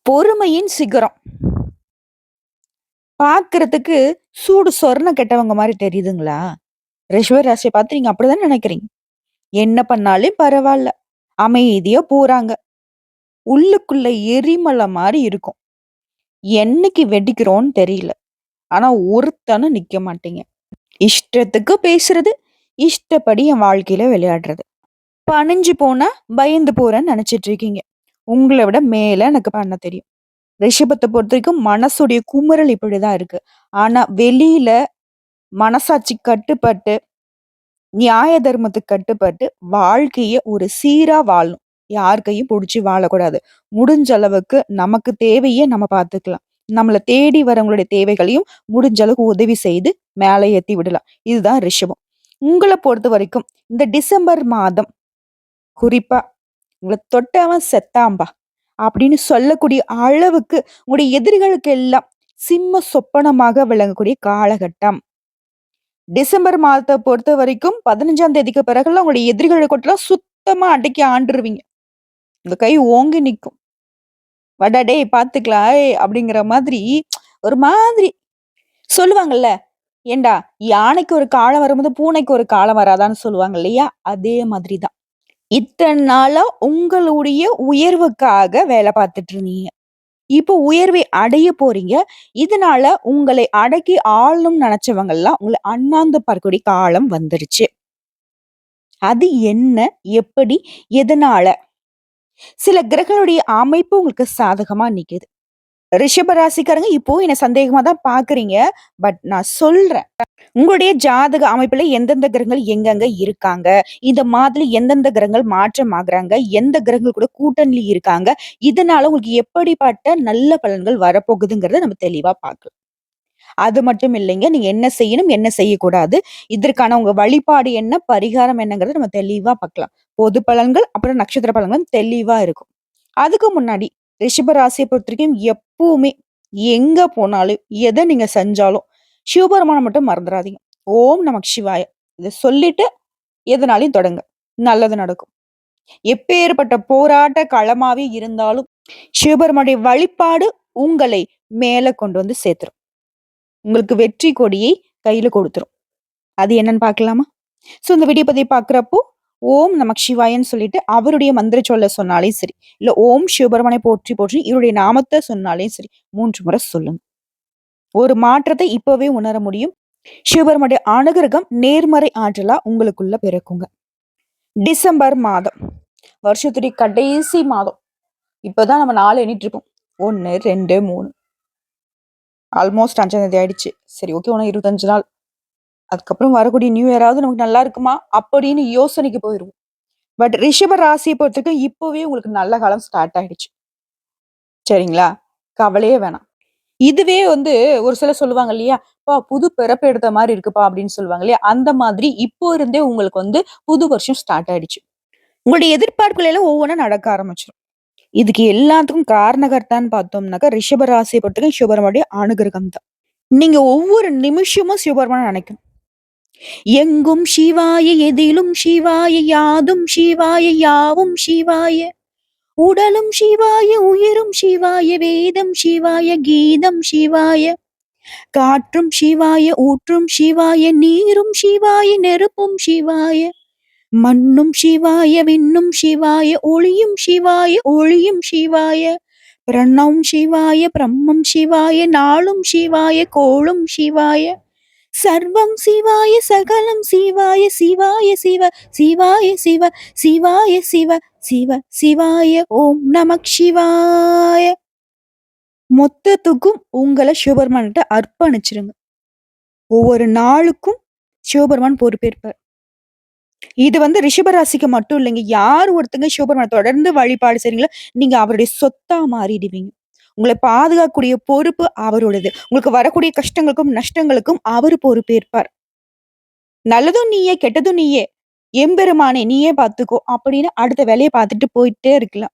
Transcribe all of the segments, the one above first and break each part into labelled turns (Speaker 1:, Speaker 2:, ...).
Speaker 1: பொறுமையின் சிகரம். பார்க்கறதுக்கு சூடு சொர்ண கெட்டவங்க மாரி தெரியுதுங்களா? ரிஷப ராசிய பார்த்து நீங்க அப்படிதானே நெனைக்கிறீங்க. என்ன பண்ணாலும் பரவால்ல. அமைதியா போறாங்க. உள்ளுக்குள்ள எரிமலை மாரி இருக்கும். என்னைக்கு வெடிக்கிறோம்னு தெரியல. ஆனா ஒருத்தனும் நிக்க மாட்டீங்க. இஷ்டத்துக்கு பேசுறது, இஷ்டப்படி என் வாழ்க்கையில விளையாடுறது. பணிஞ்சு போனா பயந்து போறேன்னு நெனச்சிட்டு இருக்கீங்க. உங்கள விட மேல எனக்கு பண்ண தெரியும். ரிஷபத்த பொறுத்தவரைக்கும் மனசுடைய குமுறல் இப்படிதான் இருக்கு. ஆனா வெளியில மனசாட்சி கட்டுப்பட்டு, நியாய தர்மத்துக்கு கட்டுப்பட்டு, வாழ்க்கைய ஒரு சீரா வாழணும். யார் கையும் புடிச்சு வாழக்கூடாது. முடிஞ்ச அளவுக்கு நமக்கு தேவைய நம்ம பார்த்துக்கலாம். நம்மள தேடி வரவங்களுடைய தேவைகளையும் முடிஞ்ச அளவுக்கு உதவி செய்து மேல ஏத்தி விடலாம். இதுதான் ரிஷபம். உங்கள பொறுத்தவரைக்கும் இந்த டிசம்பர் மாதம் குறிப்பா "உங்கள தொட்டவன் செத்தாம்பா" அப்படின்னு சொல்லக்கூடிய அளவுக்கு உங்களுடைய எதிரிகளுக்கு எல்லாம் சிம்ம சொப்பனமாக விளங்கக்கூடிய காலகட்டம். டிசம்பர் மாதத்த பொறுத்தவரைக்கும் 15ஆம் தேதிக்கு பிறகுலாம் உங்களுடைய எதிரிகள கொட்டலாம் சுத்தமா அடக்கி ஆண்டுருவீங்க. உங்க கை ஓங்கி நிக்கும். "வாடா டேய் பாத்துக்கலாம் ஏய்" அப்படிங்கிற மாதிரி ஒரு மாதிரி சொல்லுவாங்கல்ல, "ஏன்டா யானைக்கு ஒரு காலம் வரும்போது பூனைக்கு ஒரு காலம் வராதான்னு" சொல்லுவாங்க இல்லையா? அதே மாதிரி தான். இத்தன நாளா உங்களுடைய உயர்வுக்காக வேலை பார்த்துட்டு இருந்தீங்க. இப்போ உயர்வை அடைய போறீங்க. இதனால உங்களை அடக்கி ஆளணும்னு நெனச்சவங்கலாம் உங்கள அண்ணாந்து பார்க்கக்கூடிய காலம் வந்துருச்சு. அது என்ன? எப்படி? எதனால? சில கிரகங்களுடைய அமைப்பு உங்களுக்கு சாதகமா நிக்குது. ரிஷப ராசிக்காரங்க இப்போ என்ன சந்தேகமா தான் பார்க்குறீங்க. பட் நான் சொல்றேன். உங்களுடைய ஜாதக அமைப்புல எந்தெந்த கிரகங்கள் எங்கெங்க இருக்காங்க? இந்த மாதிரி எந்தெந்த கிரகங்கள் மாற்றம் ஆகுறாங்க? எந்த கிரகங்கள் கூட கூட்டணியில இருக்காங்க? இதனால உங்களுக்கு எப்படிப்பட்ட நல்ல பலன்கள் வரப்போகுதுங்கிறத நம்ம தெளிவா பார்க்கலாம். அது மட்டும் இல்லைங்க. நீங்க என்ன செய்யணும்? என்ன செய்யக்கூடாது? இதற்கான உங்க வழிபாடு என்ன? பரிகாரம் என்னங்கிறத நம்ம தெளிவா பார்க்கலாம். பொது பலன்கள், அப்புறம் நட்சத்திர பலன்கள் தெளிவா இருக்கும். அதுக்கு முன்னாடி ரிஷப ராசிய பொறுத்தவரைக்கும் எப்பவுமே எங்க போனாலும், எத நீங்க செஞ்சாலும் சிவபெருமான மட்டும் மறந்துறாதீங்க. ஓம் நமக் சிவாய. இத சொல்லிட்டு எதுனாலயும் தொடங்க. நல்லது நடக்கும். எப்பேற்பட்ட போராட்ட களமாவே இருந்தாலும், சிவபெருமானுடைய வழிபாடு உங்களை மேல கொண்டு வந்து சேர்த்துரும். உங்களுக்கு வெற்றி கொடியை கையில கொடுத்துரும். அது என்னன்னு பார்க்கலாமா? இந்த வீடியோ பதிவு பார்க்குறப்போ, ஓம் நமக் சிவாயன்னு சொல்லிட்டு அவருடைய மந்திர சொல்ல சொன்னாலே சரி. இல்ல ஓம் சிவபெருமானை போற்றி போற்றி இவருடைய நாமத்த சொன்னாலே சரி. 3 முறை சொல்லுங்க. ஒரு மாற்றத்தை இப்பவே உணர முடியும். சிவபெருமானுடைய அனுகிரகம் நேர்மறை ஆற்றலா உங்களுக்குள்ள பிறக்குங்க. டிசம்பர் மாதம். வருஷத்துடைய கடைசி மாதம். இப்பதான் நம்ம நாள் எண்ணிட்டு இருக்கோம். 1, 2, 3 ஆல்மோஸ்ட் 5ஆம் தேதி ஆயிடுச்சு. சரி ஓகே. இன்னும் 25 நாள். அதுக்கப்புறம் வரக்கூடிய நியூ இயராவது நமக்கு நல்லா இருக்குமா? அப்படின்னு யோசனைக்கு போயிருவோம். பட் ரிஷப ராசிய பொறுத்தவரைக்கும் இப்பவே உங்களுக்கு நல்ல காலம் ஸ்டார்ட் ஆயிடுச்சு. சரிங்களா? கவலையே வேணாம். இதுவே ஒரு சிலர் சொல்லுவாங்க இல்லையா? "அப்பா புது பிறப்பு எடுத்த மாரி இருக்குப்பா" அப்படின்னு சொல்லுவாங்க இல்லையா? அந்த மாதிரி இப்போ இருந்தே உங்களுக்கு புது வருஷம் ஸ்டார்ட் ஆயிடுச்சு. உங்களுடைய எதிர்பார்ப்புகள் எல்லாம் ஒவ்வொன்னா நடக்க ஆரம்பிச்சுரும். இதுக்கு எல்லாத்துக்கும் காரணகர்த்தான்னு பார்த்தோம்னாக்கா, ரிஷப ராசிய பொறுத்தவரைக்கும் சிவபெருமானுடைய அனுகிரகம் தான். நீங்க ஒவ்வொரு நிமிஷமும் சிவபெருமான நினைக்கணும். எங்கும் சிவாய எதிலும் சிவாய யாதும் சிவாய யாவும் சிவாய உடலும் சிவாய உயிரும் சிவாய வேதம் சிவாய கீதம் சிவாய காற்றும் சிவாய ஊற்றும் சிவாய நீரும் சிவாய நெருப்பும் சிவாய மண்ணும் சிவாய விண்ணும் சிவாய ஒளியும் சிவாய ஒளியும் சிவாய பிரணவம் சிவாய பிரம்மம் சிவாய நாளும் சிவாய கோளும் சிவாய சர்வம் சிவாய சகலம் சிவாய சிவாய சிவ சிவாய சிவ சிவாய சிவ சிவ சிவாய ஓம் நமக் சிவாய. மொத்தத்துக்கும் உங்களை சிவபெருமான்கிட்ட அர்ப்பணிச்சிருங்க. ஒவ்வொரு நாளுக்கும் சிவபெருமான் பொறுப்பேற்பார். இது ரிஷபராசிக்கு மட்டும் இல்லைங்க. யார் ஒருத்தங்க சிவபெருமானை தொடர்ந்து வழிபாடு செய்றீங்களோ, நீங்க அவருடைய சொத்தா மாறிடுவீங்க. உங்களை பாதுகாக்கக்கூடிய பொறுப்பு அவரோடது. உங்களுக்கு வரக்கூடிய கஷ்டங்களுக்கும், நஷ்டங்களுக்கும் அவரு பொறுப்பேற்பார். நல்லதும் நீயே, கெட்டதும் நீயே. எம்பெருமானே நீயே பார்த்துக்கோ அப்படின்னு அடுத்த வேலைய பார்த்துட்டு போயிட்டே இருக்கலாம்.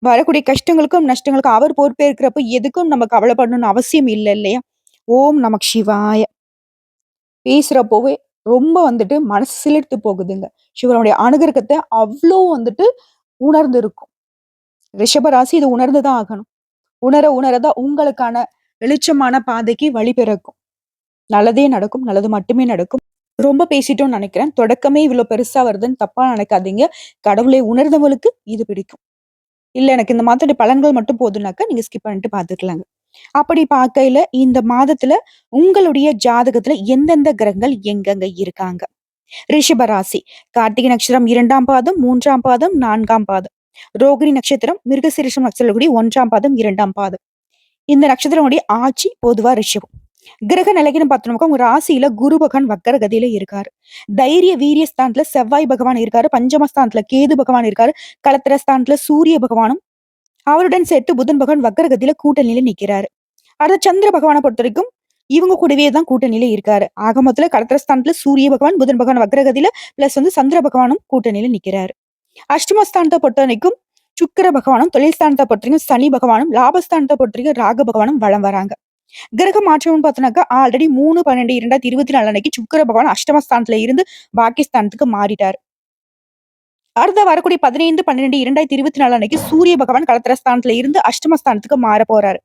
Speaker 1: வரக்கூடிய கஷ்டங்களுக்கும், நஷ்டங்களுக்கும் அவர் பொறுப்பேற்கிறப்ப எதுக்கும் நம்ம கவலைப்படணும்னு அவசியம் இல்ல இல்லையா? ஓம் நமக் சிவாய. பேசுறப்போவே ரொம்ப மனசு சிலிர்த்து போகுதுங்க. சிவனுடைய அனுகிரகத்த அவ்ளோ உணர்ந்து இருக்கும். ரிஷப ராசி இத உணர்ந்து தான் ஆகணும். உணர உணரதான் உங்களுக்கான வெளிச்சமான பாதைக்கு வழி பிறக்கும். நல்லதே நடக்கும். நல்லது மட்டுமே நடக்கும். ரொம்ப பேசிட்டோம்னு நினைக்கிறேன். தொடக்கமே இவ்வளவு பெருசா வருதுன்னு தப்பா நினைக்காதீங்க. கடவுளை உணர்ந்தவங்களுக்கு இது பிடிக்கும். இல்ல எனக்கு இந்த மாதத்துடைய பலன்கள் மட்டும் போதும்னாக்கா நீங்க ஸ்கிப் பண்ணிட்டு பார்த்துக்கலாங்க. அப்படி பார்க்கையில இந்த மாதத்துல உங்களுடைய ஜாதகத்துல எந்தெந்த கிரகங்கள் எங்கெங்க இருக்காங்க? ரிஷப ராசி, கார்த்திகை நட்சத்திரம் 2ஆம் பாதம், 3ஆம் பாதம், 4ஆம் பாதம். ரோகிணி நட்சத்திரம், மிருகசீரிஷம் நட்சத்திரம் 1ஆம் பாதம், 2ஆம் பாதம். இந்த நட்சத்திரங்களுடைய ஆட்சி பொதுவா ரிஷபம். கிரக நிலைக்குன்னு பார்த்தோம்னாக்கா உங்க ராசியில குரு பகவான் வக்கர கதியில இருக்காரு. தைரிய வீரிய ஸ்தானத்துல செவ்வாய் பகவான் இருக்காரு. பஞ்சமஸ்தானத்துல கேது பகவான் இருக்காரு. களத்திர ஸ்தானத்துல சூரிய பகவானும் அவருடன் சேர்த்து புதன் பகவான் வக்கர கதியில கூட்டணியில நிக்கிறாரு. அடுத்த சந்திர பகவானை பொறுத்த வரைக்கும் இவங்க கூடவே தான் கூட்டணியில இருக்காரு. ஆக மொத்தத்துல களத்திரஸ்தானத்துல சூரிய பகவான் புதன் பகவான் வக்ரகதியில பிளஸ் சந்திர பகவானும் கூட்டணியில நிக்கிறாரு. அஷ்டமஸ்தானத்தை பொறுத்த வரைக்கும் சுக்கிர பகவானும், தொழில் ஸ்தானத்தை பொறுத்த வரைக்கும் சனி பகவானும், லாபஸ்தானத்தை பொறுத்த வரைக்கும் ராக பகவானும் வலம் வராங்க. கிரக மாற்றம்னு பார்த்தோம்னாக்கா ஆல்ரெடி 3/12/2024 அன்னைக்கு சுக்கிர பகவான் அஷ்டமஸ்தானத்துல இருந்து பாகிஸ்தானத்துக்கு மாறிட்டாரு. அடுத்த வரக்கூடிய 15/12/2024 அன்னைக்கு சூரிய பகவான் களத்திரஸ்தானத்துல இருந்து அஷ்டமஸ்தானத்துக்கு மாற போறாரு.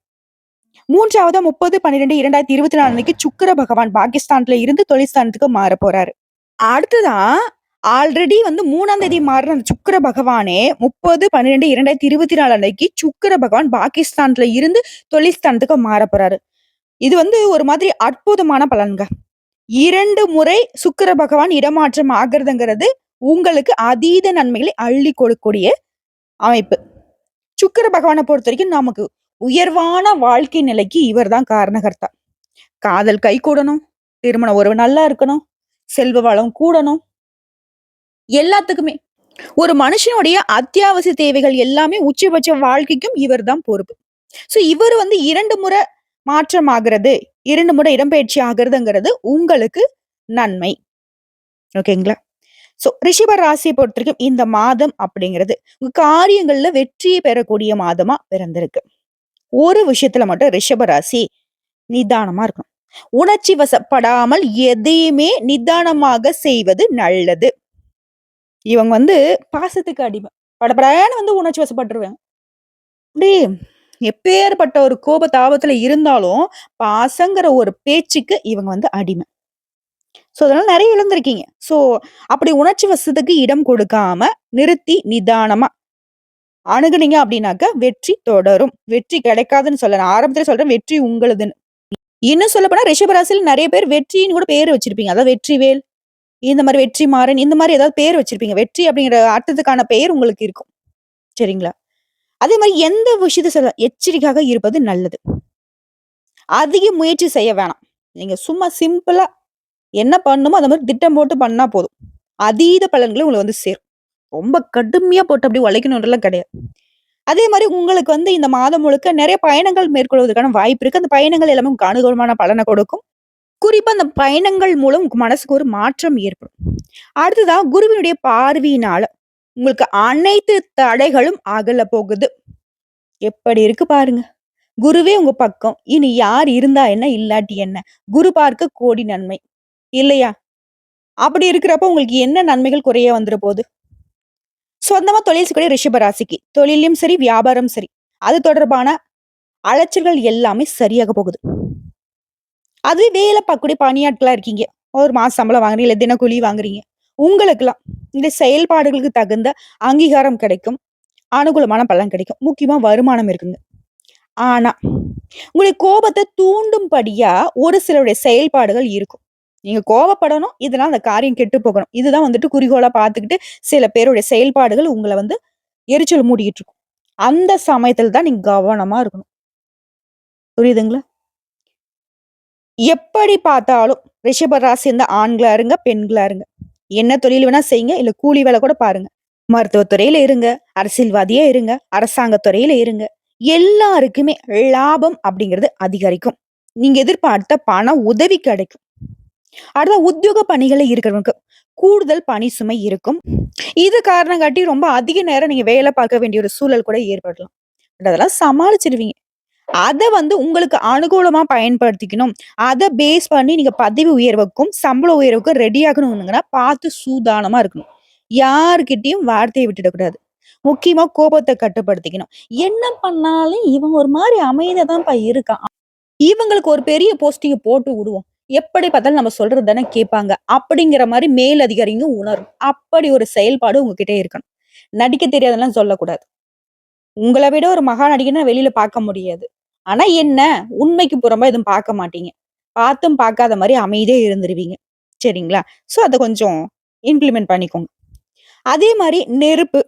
Speaker 1: 3வது 30/12/2024 அன்னைக்கு சுக்கிர பகவான் பாகிஸ்தான்ல இருந்து தொழில்ஸ்தானத்துக்கு மாற போறாரு. அடுத்ததான் ஆல்ரெடி 3ஆம் தேதி மாறுற அந்த சுக்கிர பகவானே 30/12/2024 அன்னைக்கு சுக்கிர பகவான் பாகிஸ்தான்ல இருந்து தொழில்ஸ்தானத்துக்கு மாற போறாரு. இது ஒரு மாதிரி அற்புதமான பலன்க. 2 முறை சுக்கிர பகவான் இடமாற்றம் ஆகிறதுங்கிறது உங்களுக்கு அதீத நன்மைகளை அள்ளி கொடுக்கக்கூடிய அமைப்பு. சுக்கிர பகவானை பொறுத்த வரைக்கும் நமக்கு உயர்வான வாழ்க்கை நிலைக்கு இவர்தான் காரணகர்த்தா. காதல் கை கூடணும், திருமண உறவு நல்லா இருக்கணும், செல்வ வளம் கூடணும், எல்லாத்துக்குமே ஒரு மனுஷனுடைய அத்தியாவசிய தேவைகள் எல்லாமே உச்சபட்ச வாழ்க்கைக்கும் இவர்தான் பொறுப்பு. சோ இவர் 2 முறை மாற்றம் ஆகிறது, 2 முறை இடம்பெயர்ச்சி ஆகுறதுங்கிறது உங்களுக்கு நன்மை. ஓகேங்களா? சோ ரிஷப ராசியை பொறுத்த வரைக்கும் இந்த மாதம் அப்படிங்கிறது உங்க காரியங்கள்ல வெற்றியை பெறக்கூடிய மாதமா பிறந்திருக்கு. ஒரு விஷயத்துல மட்டும் ரிஷப ராசி நிதானமா இருக்கணும். உணர்ச்சி வசப்படாமல் எதையுமே நிதானமாக செய்வது நல்லது. இவங்க பாசத்துக்கு அடிமை. படபடான்னு உணர்ச்சி வசப்பட்டுருவாங்க. அப்படி எப்பேற்பட்ட ஒரு கோப தாபத்துல இருந்தாலும் பாசங்கிற ஒரு பேச்சுக்கு இவங்க அடிமை. சோ அதனால நிறைய இழந்திருக்கீங்க. சோ அப்படி உணர்ச்சி வசத்துக்கு இடம் கொடுக்காம நிறுத்தி நிதானமா அணுகுனீங்க அப்படின்னாக்க வெற்றி தொடரும். வெற்றி கிடைக்காதுன்னு சொல்ல நான் ஆரம்பத்துல சொல்றேன், வெற்றி உங்களுதுன்னு. இன்னும் சொல்ல போனா ரிஷபராசியில் நிறைய பேர் வெற்றின்னு கூட பேர் வச்சிருப்பீங்க. அதாவது வெற்றிவேல், இந்த மாதிரி வெற்றி மாறன், இந்த மாதிரி ஏதாவது பேர் வச்சிருப்பீங்க. வெற்றி அப்படிங்கிற அர்த்தத்துக்கான பெயர் உங்களுக்கு இருக்கும். சரிங்களா? அதே மாதிரி எந்த விஷயத்த சொல்ல எச்சரிக்கையாக இருப்பது நல்லது. அதிக முயற்சி செய்ய வேணாம். நீங்க சும்மா சிம்பிளா என்ன பண்ணுமோ அந்த மாதிரி திட்டம் போட்டு பண்ணா போதும். அதீத பலன்களை உங்களுக்கு சேரும். ரொம்ப கடுமையா போட்டு அப்படி உழைக்கணும்ன்றலாம் கிடையாது. அதே மாதிரி உங்களுக்கு இந்த மாதம் முழுக்க நிறைய பயணங்கள் மேற்கொள்வதற்கான வாய்ப்பு இருக்கு. அந்த பயணங்கள் எல்லாமே உங்களுக்கு அனுகூலமான பலனை கொடுக்கும். குறிப்பா அந்த பயணங்கள் மூலம் உங்க மனசுக்கு ஒரு மாற்றம் ஏற்படும். அடுத்ததான் குருவினுடைய பார்வையினால உங்களுக்கு அனைத்து தடைகளும் அகல போகுது. எப்படி இருக்கு பாருங்க. குருவே உங்க பக்கம். இனி யார் இருந்தா என்ன, இல்லாட்டி என்ன? குரு பார்க்க கோடி நன்மை. இல்லையா? அப்படி இருக்கிறப்ப உங்களுக்கு என்ன நன்மைகள் குறைய வந்துட போகுது? சொந்தமா தொழில் செய்யக்கூடிய ரிஷப ராசிக்கு தொழிலும் சரி, வியாபாரம் சரி, அது தொடர்பான அலைச்சல்கள் எல்லாமே சரியாக போகுது. அதுவே வேலை பார்க்கக்கூடிய பணியாட்களா இருக்கீங்க. ஒரு மாச சம்பளம் வாங்குறீங்க, இல்ல தினக்கூலி வாங்குறீங்க. உங்களுக்கெல்லாம் இந்த செயல்பாடுகளுக்கு தகுந்த அங்கீகாரம் கிடைக்கும். அனுகூலமான பலன் கிடைக்கும். முக்கியமா வருமானம் இருக்குங்க. ஆனா உங்களுடைய கோபத்தை தூண்டும்படியா ஒரு சிலருடைய செயல்பாடுகள் இருக்கும். நீங்க கோபப்படணும். இதனால அந்த காரியம் கெட்டு போகணும். இதுதான் குறிக்கோளா பார்த்துக்கிட்டு சில பேருடைய செயல்பாடுகள் உங்களை எரிச்சல் மூடிக்கிட்டு இருக்கும். அந்த சமயத்துல தான் நீங்க கவனமா இருக்கணும். புரியுதுங்களா? எப்படி பார்த்தாலும் ரிஷப ராசி இந்த ஆண்களா இருங்க, பெண்களா இருங்க. என்ன தொழில் வேணா செய்யுங்க, இல்ல கூலி வேலை கூட பாருங்க. மருத்துவத்துறையில இருங்க, அரசியல்வாதியா இருங்க, அரசாங்கத்துறையில இருங்க. எல்லாருக்குமே லாபம் அப்படிங்கிறது அதிகரிக்கும். நீங்க எதிர்பார்த்த பண உதவி கிடைக்கும். அடுத்த உத்தியோக பணிகளை இருக்கிறவங்க கூடுதல் பணி சுமை இருக்கும். இது காரணம் காட்டி ரொம்ப அதிக நேரம் நீங்க வேலை பார்க்க வேண்டிய ஒரு சூழல் கூட ஏற்படலாம். அதெல்லாம் சமாளிச்சிருவீங்க. அத உங்களுக்கு அனுகூலமா பயன்படுத்திக்கணும். அத பேஸ் பண்ணி நீங்க பதவி உயர்வுக்கும், சம்பள உயர்வுக்கும் ரெடி ஆகணும்னா பார்த்து சூதானமா இருக்கணும். யார்கிட்டயும் வார்த்தையை விட்டுடக்கூடாது. முக்கியமா கோபத்த கட்டுப்படுத்திக்கணும். என்ன பண்ணாலும் இவன் ஒரு மாரி அமைதியா தான்ப்பா இருக்கான். இவங்களுக்கு ஒரு பெரிய போஸ்டிங்க போட்டு விடுவோம். எப்படி பார்த்தாலும் நம்ம சொல்றது தானே கேட்பாங்க. அப்படிங்கிற மாரி மேல் அதிகாரிங்க உணரும். அப்படி ஒரு செயல்பாடு உங்ககிட்ட இருக்கணும். நடிக்க தெரியாதுன்னுலாம் சொல்லக்கூடாது. உங்கள விட ஒரு மகா நடிகன வெளியில பார்க்க முடியாது. ஆனா என்ன? உண்மைக்கு புறம்பா எதுவும் பார்க்க மாட்டீங்க. பார்த்தும் பார்க்காத மாரி அமைதியா இருந்துருவீங்க. சரிங்களா? ஸோ அத கொஞ்சம் இம்ப்ளிமெண்ட் பண்ணிக்கோங்க. அதே மாரி நெருப்பு,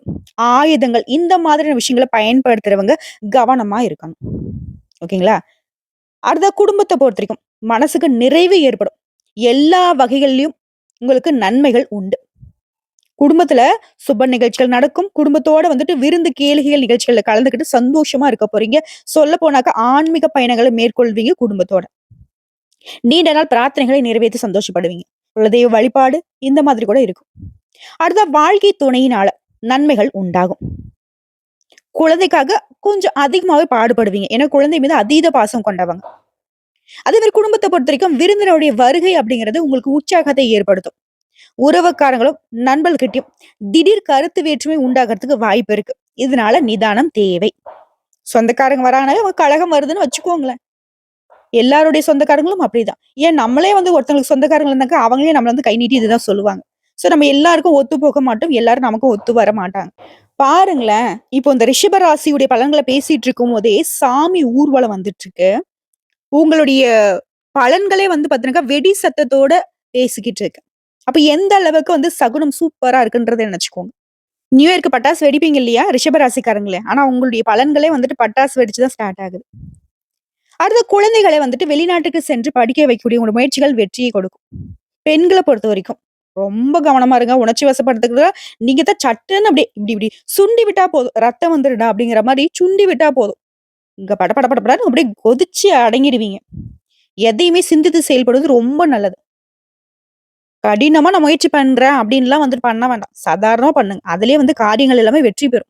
Speaker 1: ஆயுதங்கள் இந்த மாதிரியான விஷயங்கள பயன்படுத்துறவங்க கவனமா இருக்கணும். ஓகேங்களா? அடுத்த குடும்பத்த பொறுத்தவரைக்கும் மனசுக்கு நிறைவு ஏற்படும். எல்லா வகைகள்லயும் உங்களுக்கு நன்மைகள் உண்டு. குடும்பத்துல சுப நிகழ்ச்சிகள் நடக்கும். குடும்பத்தோட வந்துட்டு விருந்து, கேளிகைகள் நிகழ்ச்சிகள்ல கலந்துக்கிட்டு சந்தோஷமா இருக்க போறீங்க. சொல்லப் போனாக்கா ஆன்மீக பயணங்கள மேற்கொள்வீங்க குடும்பத்தோட. நீண்ட நாள் பிரார்த்தனைகளை நிறைவேத்தி சந்தோஷப்படுவீங்க. குலதெய்வ வழிபாடு இந்த மாதிரி கூட இருக்கும். அடுத்த வாழ்க்கை துணையினால நன்மைகள் உண்டாகும். குழந்தைக்காக கொஞ்சம் அதிகமாவே பாடுபடுவீங்க. ஏன்னா குழந்தை மீது அதீத பாசம் கொண்டவங்க. அதே மாரி குடும்பத்த பொறுத்தவரைக்கும் விருந்தினருடைய வருகை அப்படிங்கிறது உங்களுக்கு உற்சாகத்தை ஏற்படுத்தும். உறவுக்காரங்களும் நண்பர்கிட்டயும் திடீர் கருத்து வேற்றுமை உண்டாகறதுக்கு வாய்ப்பு இருக்கு. இதனால நிதானம் தேவை. சொந்தக்காரங்க வராங்கனாலே ஒரு கழகம் வருதுன்னு வச்சுக்கோங்களேன். எல்லாருடைய சொந்தக்காரங்களும் அப்படிதான். ஏன் நம்மளே வந்து ஒருத்தவங்களுக்கு சொந்தக்காரங்க இருந்தாக்கா, அவங்களே நம்மள வந்து கை நீட்டி இதுதான் சொல்லுவாங்க. சோ நம்ம எல்லாருக்கும் ஒத்து போக மாட்டோம். எல்லாரும் நமக்கும் ஒத்து வர மாட்டாங்க. பாருங்களேன், இப்போ இந்த ரிஷப ராசியுடைய பலன்கள பேசிட்டு இருக்கும்போதே, சாமி ஊர்வலம் வந்துட்டு இருக்கு. உங்களுடைய பலன்களே வந்து பாத்தீங்கன்னாக்கா, வெடி சத்தத்தோட பேசிக்கிட்டு இருக்கு. அப்ப எந்த அளவுக்கு வந்து சகுனம் சூப்பரா இருக்குன்றத நெனச்சுக்கோங்க. நியூ இயர்க்கு பட்டாசு வெடிப்பீங்க இல்லையா? ரிஷப ராசிக்காரங்களே. ஆனா உங்களுடைய பலன்களே வந்துட்டு பட்டாசு வெடிச்சு தான் ஸ்டார்ட் ஆகுது. அடுத்து குழந்தைகளை வந்துட்டு வெளிநாட்டுக்கு சென்று படிக்க வைக்கக்கூடிய உங்க முயற்சிகள் வெற்றியை கொடுக்கும். பெண்கள பொறுத்தவரைக்கும் ரொம்ப கவனமா இருங்க. உணர்ச்சி வசப்படுத்துறதுல நீங்க தான் சட்டுன்னு அப்படியே இப்படி இப்படி சுண்டி விட்டா போதும். ரத்தம் வந்துருடா அப்படிங்கிற மாரி சுண்டி விட்டா போதும். இங்க பட பட பட படன்னு அப்படியே கொதிச்சு அடங்கிடுவீங்க. எதையுமே சிந்தித்து செயல்படுவது ரொம்ப நல்லது. கடினமா நான் முயற்சி பண்றேன் அப்படின்லாம் வந்துட்டு பண்ண வேண்டாம். சாதாரணமா பண்ணுங்க. அதிலேயே வந்து காரியங்கள் எல்லாமே வெற்றி பெறும்.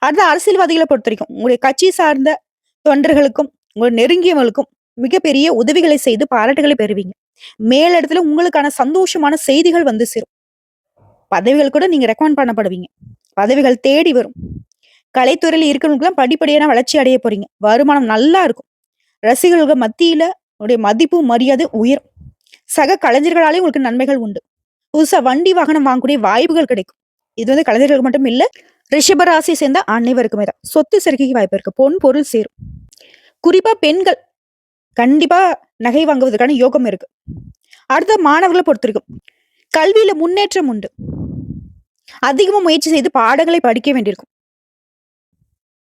Speaker 1: அடுத்து அரசியல்வாதிகள பொறுத்தவரைக்கும், உங்களுடைய கட்சி சார்ந்த தொண்டர்களுக்கும், உங்க நெருங்கியவர்களுக்கும் மிகப்பெரிய உதவிகளை செய்து பாராட்டுகளை பெறுவீங்க. மேலிடத்துல உங்களுக்கான சந்தோஷமான செய்திகள் வந்து சேரும். பதவிகள் கூட நீங்க ரெக்கமெண்ட் பண்ணப்படுவீங்க. பதவிகள் தேடி வரும். கலைத்துறையில இருக்கிறவங்களுக்குலாம் படிப்படியான வளர்ச்சி அடைய போறீங்க. வருமானம் நல்லா இருக்கும். ரசிகர்கள் மத்தியில உங்களுடைய மதிப்பு, மரியாதை உயரும். சக கலைஞர்களாலே உங்களுக்கு நன்மைகள் உண்டு. புதுசா வண்டி, வாகனம் வாங்கக்கூடிய வாய்ப்புகள் கிடைக்கும். இது வந்து கலைஞர்களுக்கு மட்டும் இல்ல, ரிஷப ராசியை சேர்ந்த அனைவருக்குமே தான். சொத்து சேர்க்கைக்கு வாய்ப்பு இருக்கு. பொன், பொருள் சேரும். குறிப்பா பெண்கள் கண்டிப்பா நகை வாங்குவதற்கான யோகம் இருக்கு. அடுத்த மாணவர்களை பொறுத்திருக்கும். கல்வியில முன்னேற்றம் உண்டு. அதிகமா முயற்சி செய்து பாடங்களை படிக்க வேண்டியிருக்கும்.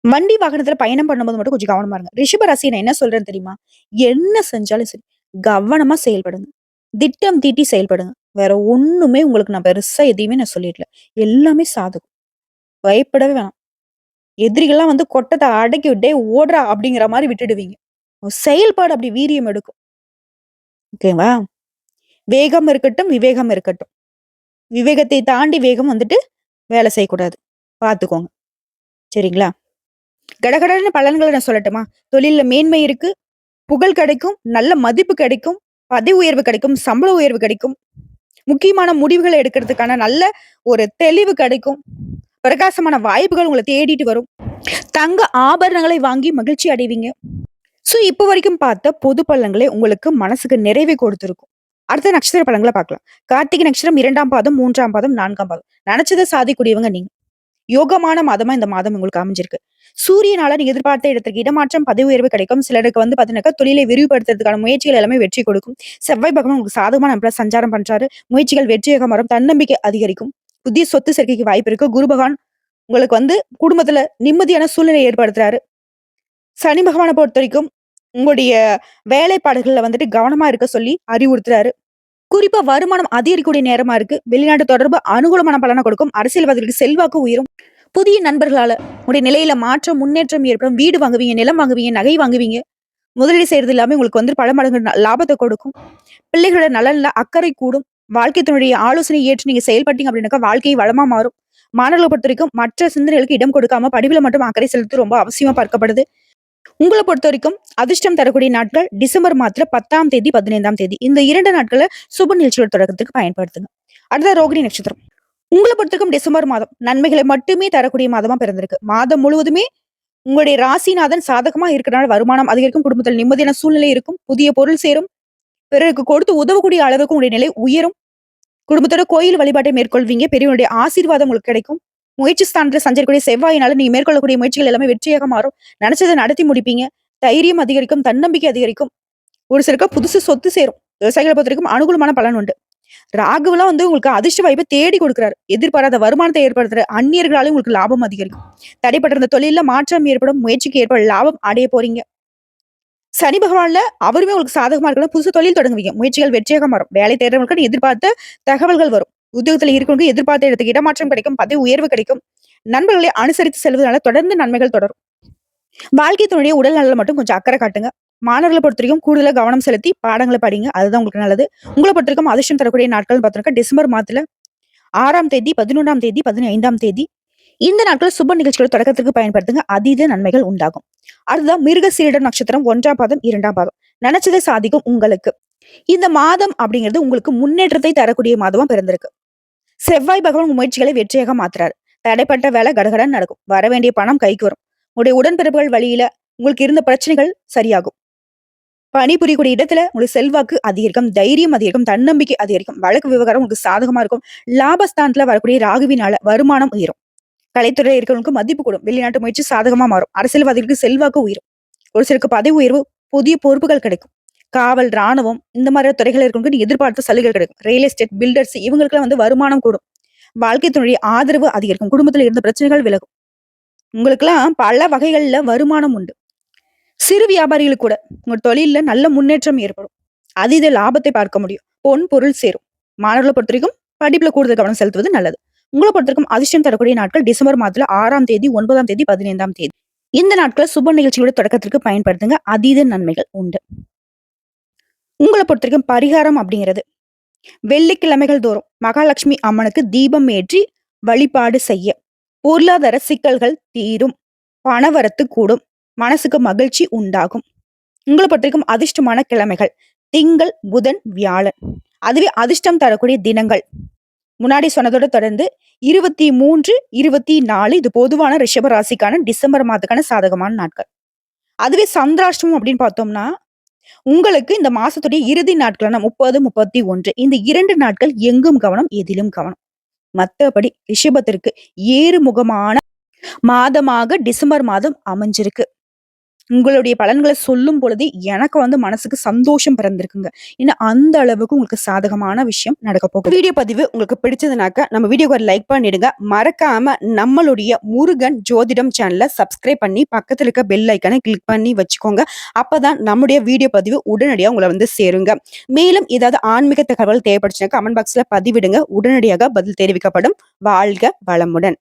Speaker 1: வண்டி வாகனத்துல பயணம் பண்ணும்போது மட்டும் கொஞ்சம் கவனமா இருங்க. ரிஷப ராசி நான் என்ன சொல்றேன்னு தெரியுமா? என்ன செஞ்சாலும் சரி, கவனமா செயல்படுங்க. திட்டம் தீட்டி செயல்படுங்க. வேற ஒண்ணுமே உங்களுக்கு நான் பெருசா எதையுமே நான் சொல்லிடல. எல்லாமே சாதகம். பயப்படவே வேணாம். எதிரிகள்லாம் வந்து கொட்டத்த அடக்கி விட்டே ஓடுறா அப்படிங்கிற மாரி விட்டுடுவீங்க. செயல்பாடு அப்படி வீரியம் எடுக்கும். ஓகேவா? வேகம் இருக்கட்டும், விவேகம் இருக்கட்டும். விவேகத்தை தாண்டி வேகம் வந்துட்டு வேலை செய்யக்கூடாது. பார்த்துக்கோங்க. சரிங்களா? கடகடன்னு பலன்கள நான் சொல்லட்டுமா? தொழில்ல மேன்மை இருக்கு. புகழ் கிடைக்கும். நல்ல மதிப்பு கிடைக்கும். பதவி உயர்வு கிடைக்கும். சம்பள உயர்வு கிடைக்கும். முக்கியமான முடிவுகள எடுக்கிறதுக்கான நல்ல ஒரு தெளிவு கிடைக்கும். பிரகாசமான வாய்ப்புகள் உங்கள தேடிட்டு வரும். தங்க ஆபரணங்களை வாங்கி மகிழ்ச்சி அடைவீங்க. சோ, இப்ப வரைக்கும் பார்த்த பொது பலன்களே உங்களுக்கு மனசுக்கு நிறைவை கொடுத்திருக்கும். அடுத்த நட்சத்திர பலன்கள பார்க்கலாம். கார்த்திகை நட்சத்திரம் 2ஆம் பாதம், 3ஆம் பாதம், 4ஆம் பாதம். நெனச்சத சாதிக்கக்கூடியவங்க நீங்க. யோகமான மாதமா இந்த மாதம் உங்களுக்கு அமைஞ்சிருக்கு. சூரியனால நீங்க எதிர்பார்த்த இடத்துக்கு இடமாற்றம், பதவி உயர்வு கிடைக்கும். சிலருக்கு வந்து பாத்தீங்கன்னாக்கா, தொழிலை விரிவுபடுத்துறதுக்கான முயற்சிகள் எல்லாமே வெற்றி கொடுக்கும். செவ்வாய் பகவான் உங்களுக்கு சாதகமான அமைப்புல சஞ்சாரம் பண்றாரு. முயற்சிகள் வெற்றியாக மாறும். தன்னம்பிக்கை அதிகரிக்கும். புதிய சொத்து சேர்க்கைக்கு வாய்ப்பு இருக்கு. குரு பகவான் உங்களுக்கு வந்து குடும்பத்துல நிம்மதியான சூழ்நிலை ஏற்படுத்துறாரு. சனி பகவான பொறுத்தவரைக்கும் உங்களுடைய வேலைப்பாடுகள்ல வந்துட்டு கவனமா இருக்க சொல்லி அறிவுறுத்துறாரு. குறிப்பா வருமானம் அதிகரிக்கக்கூடிய நேரமா இருக்கு. வெளிநாட்டு தொடர்பு அனுகூலமான பலனை கொடுக்கும். அரசியல்வாதிகளுக்கு செல்வாக்கு உயரும். புதிய நண்பர்களால உங்களுடைய நிலையில மாற்றம், முன்னேற்றம் ஏற்படும். வீடு வாங்குவீங்க, நிலம் வாங்குவீங்க, நகை வாங்குவீங்க. முதலீடு செய்யறது எல்லாமே உங்களுக்கு வந்து பல மடங்கு லாபத்தை கொடுக்கும். பிள்ளைகளோட நலன்ல அக்கறை கூடும். வாழ்க்கை தன்னுடைய ஆலோசனை ஏற்று நீங்க செயல்பட்டீங்க அப்படின்னாக்கா வாழ்க்கை வளமா மாறும். மாணவர்களை பொறுத்த வரைக்கும் மற்ற சிந்தனைகளுக்கு இடம் கொடுக்காம படிப்புல மட்டும் அக்கறை செலுத்த ரொம்ப அவசியமா பார்க்கப்படுது. உங்கள பொறுத்தவரைக்கும் அதிர்ஷ்டம் தரக்கூடிய நாட்கள் டிசம்பர் மாதத்துல 10ஆம் தேதி, 15ஆம் தேதி. இந்த 2 நாட்கள சுப நிகழ்ச்சிகள் தொடக்கத்துக்கு பயன்படுத்துங்க. அடுத்த ரோகிணி நட்சத்திரம். உங்கள பொறுத்தவரைக்கும் டிசம்பர் மாதம் நன்மைகளை மட்டுமே தரக்கூடிய மாதமா பிறந்திருக்கு. மாதம் முழுவதுமே உங்களுடைய ராசிநாதன் சாதகமா இருக்கிறனால வருமானம் அதிகரிக்கும், குடும்பத்தில் நிம்மதியான சூழ்நிலை இருக்கும், புதிய பொருள் சேரும், பிறருக்கு கொடுத்து உதவக்கூடிய அளவுக்கு உங்களுடைய நிலை உயரும். குடும்பத்தோட கோயில் வழிபாட்டை மேற்கொள்வீங்க. பெரியவங்களுடைய ஆசீர்வாதம் உங்களுக்கு கிடைக்கும். முயற்சி ஸ்தானத்துல சஞ்சரிக்கக்கூடிய செவ்வாயினால நீங்க மேற்கொள்ளக்கூடிய முயற்சிகள் எல்லாமே வெற்றியாக மாறும். நினைச்சதை நடத்தி முடிப்பீங்க. தைரியம் அதிகரிக்கும், தன்னம்பிக்கை அதிகரிக்கும். ஒரு சிலருக்கு புதுசு சொத்து சேரும். விவசாயிகளை பொறுத்தவரைக்கும் அனுகூலமான பலன் உண்டு. ராகுவெல்லாம் உங்களுக்கு அதிர்ஷ்ட வாய்ப்பை தேடி கொடுக்கிறாரு. எதிர்பாராத வருமானத்தை ஏற்படுத்துற அந்நியர்களாலும் உங்களுக்கு லாபம் அதிகரிக்கும். தடைப்பட்டிருந்த தொழில மாற்றம் ஏற்படும். முயற்சிக்கு ஏற்படும் லாபம் அடைய போறீங்க. சனி பகவான்ல அவருமே உங்களுக்கு சாதகமா இருக்கணும். புதுசு தொழில் தொடங்குவீங்க. முயற்சிகள் வெற்றியாக மாறும். வேலை தேடுறவங்களுக்கு எதிர்பார்த்த தகவல்கள் வரும். உத்தியோகத்துல இருக்கவங்க எதிர்பார்த்த இடத்துக்கு இடமாற்றம் கிடைக்கும். பதவி உயர்வு கிடைக்கும். நண்பர்களை அனுசரித்து செல்வதனால தொடர்ந்து நன்மைகள் தொடரும். வாழ்க்கை துணையுடைய உடல் நலல மட்டும் கொஞ்சம் அக்கறை காட்டுங்க. மாணவர்களை பொறுத்தவரைக்கும் கூடுதலா கவனம் செலுத்தி பாடங்களை படிங்க. அதுதான் உங்களுக்கு நல்லது. உங்கள பொறுத்தவரைக்கும் அதிர்ஷ்டம் தரக்கூடிய நாட்கள்னு பார்த்தோம்னா டிசம்பர் மாதத்துல 6ஆம் தேதி, 11ஆம் தேதி, 15ஆம் தேதி இந்த நாட்கள் சுப நிகழ்ச்சிகள் தொடக்கத்திற்கு பயன்படுத்துங்க. அதீத நன்மைகள் உண்டாகும். அடுத்ததான் மிருகசீரிடம் நட்சத்திரம் 1ஆம் பாதம், 2ஆம் பாதம். நினைச்சதை சாதிக்கும் உங்களுக்கு. இந்த மாதம் அப்படிங்கிறது உங்களுக்கு முன்னேற்றத்தை தரக்கூடிய மாதமா பிறந்திருக்கு. செவ்வாய் பகவான் உங்க முயற்சிகளை வெற்றியாக மாத்துறாரு. தடைப்பட்ட வேலை கடகடன் நடக்கும். வர வேண்டிய பணம் கைக்கு வரும். உங்களுடைய உடன்பிறப்புகள் வழியில உங்களுக்கு இருந்த பிரச்சனைகள் சரியாகும். பணிபுரியக்கூடிய இடத்துல உங்களுக்கு செல்வாக்கு அதிகரிக்கும், தைரியம் அதிகரிக்கும், தன்னம்பிக்கை அதிகரிக்கும். வழக்கு விவகாரம் உங்களுக்கு சாதகமா இருக்கும். லாபஸ்தானத்துல வரக்கூடிய ராகுவினால வருமானம் உயரும். கலைத்துறையில இருக்கிறவங்களுக்கு மதிப்பு கூடும். வெளிநாட்டு முயற்சி சாதகமா மாறும். அரசியல்வாதிகளுக்கு செல்வாக்கு உயரும். ஒரு சிலருக்கு பதவி உயர்வு, புதிய பொறுப்புகள் கிடைக்கும். காவல், ராணுவம் இந்த மாதிரி துறைகள் இருக்கவங்களுக்கு எதிர்பார்த்த சலுகைகள் கிடைக்கும். ரியல் எஸ்டேட், பில்டர்ஸ் இவங்களுக்குலாம் வருமானம் கூடும். வாழ்க்கை துணையுடைய ஆதரவு அதிகரிக்கும். குடும்பத்துல இருந்த பிரச்சனைகள் விலகும். உங்களுக்கெல்லாம் பல வகைகள்ல வருமானம் உண்டு. சிறு வியாபாரிகளுக்கு கூட உங்க தொழில்ல நல்ல முன்னேற்றம் ஏற்படும். அதீத லாபத்தை பார்க்க முடியும். பொன் பொருள் சேரும். மாணவர்களை பொறுத்த வரைக்கும் படிப்புல கூடுதல் கவனம் செலுத்துவது நல்லது. உங்களை பொறுத்தவரைக்கும் அதிர்ஷ்டம் தரக்கூடிய நாட்கள் டிசம்பர் மாதத்துல 6ஆம் தேதி, 9ஆம் தேதி, 15ஆம் தேதி. இந்த நாட்களை சுப நிகழ்ச்சியோட தொடக்கத்திற்கு பயன்படுத்துங்க. அதீத நன்மைகள் உண்டு. உங்களை பொறுத்தவரைக்கும் பரிகாரம் அப்படிங்கிறது வெள்ளிக்கிழமைகள் தோறும் மகாலட்சுமி அம்மனுக்கு தீபம் ஏற்றி வழிபாடு செய்ய பொருளாதார சிக்கல்கள் தீரும். பணவரத்து கூடும். மனசுக்கு மகிழ்ச்சி உண்டாகும். உங்களை பொறுத்தவரைக்கும் அதிர்ஷ்டமான கிழமைகள் திங்கள், புதன், வியாழன். அதுவே அதிர்ஷ்டம் தரக்கூடிய தினங்கள் முன்னாடி சொன்னதோட தொடர்ந்து 23, 24 இது பொதுவான ரிஷப ராசிக்கான டிசம்பர் மாதத்துக்கான சாதகமான நாட்கள். அதுவே சந்திராஷ்டமம் அப்படின்னு பார்த்தோம்னா உங்களுக்கு இந்த மாசத்துடைய இறுதி நாட்களான 30, 31 இந்த 2 நாட்கள் எங்கும் கவனம், எதிலும் கவனம். மத்தபடி ரிஷபத்திற்கு ஏறுமுகமான மாதமாக டிசம்பர் மாதம் அமைஞ்சிருக்கு. உங்களுடைய பலன்களை சொல்லும் பொழுது எனக்கு மனசுக்கு சந்தோஷம் பிறந்திருக்குங்க. ஏன்னா அந்த அளவுக்கு உங்களுக்கு சாதகமான விஷயம் நடக்க போகுது. வீடியோ பதிவு உங்களுக்கு பிடிச்சதுனாக்க நம்ம வீடியோக்கு ஒரு லைக் பண்ணிடுங்க. மறக்காம நம்மளுடைய முருகன் ஜோதிடம் சேனலை சப்ஸ்கிரைப் பண்ணி பக்கத்துல இருக்க பெல் ஐக்கனை கிளிக் பண்ணி வச்சுக்கோங்க. அப்பதான் நம்முடைய வீடியோ பதிவு உடனடியாக உங்களை சேருங்க. மேலும் ஏதாவது ஆன்மீக தகவல் தேவைப்படுச்சுன்னா கமெண்ட் பாக்ஸ்ல பதிவிடுங்க. உடனடியாக பதில் தெரிவிக்கப்படும். வாழ்க வளமுடன்.